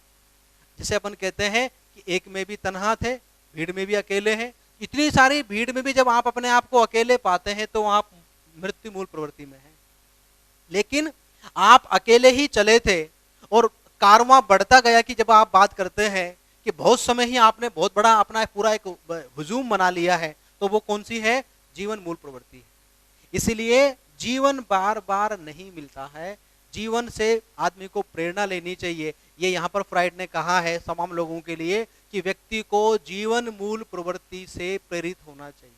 जिसे अपन कहते हैं कि एक में भी तन्हा थे, भीड़ में भी अकेले हैं, इतनी सारी भीड़ में भी जब आप अपने आप को अकेले पाते हैं तो आप मृत्यु मूल प्रवृत्ति में हैं। लेकिन आप अकेले ही चले थे और कारवां बढ़ता गया कि जब आप बात करते हैं कि बहुत समय ही आपने बहुत बड़ा अपना पूरा एक हुजूम बना लिया है, तो वो कौन सी है? जीवन मूल प्रवृत्ति है। इसीलिए जीवन बार बार नहीं मिलता है, जीवन से आदमी को प्रेरणा लेनी चाहिए। ये यहाँ पर फ्राइड ने कहा है तमाम लोगों के लिए कि व्यक्ति को जीवन मूल प्रवृत्ति से प्रेरित होना चाहिए।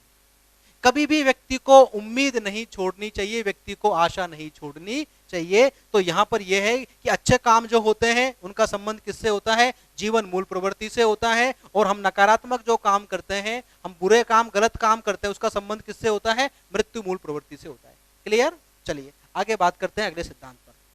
कभी भी व्यक्ति को उम्मीद नहीं छोड़नी चाहिए, व्यक्ति को आशा नहीं छोड़नी चाहिए। तो यहाँ पर यह है कि अच्छे काम जो होते हैं उनका संबंध किससे होता है? जीवन मूल प्रवृत्ति से होता है। और हम नकारात्मक जो काम करते हैं, हम बुरे काम गलत काम करते हैं, उसका संबंध किससे होता है? मृत्यु मूल प्रवृत्ति से होता है। क्लियर? चलिए आगे बात करते हैं अगले सिद्धांत पर।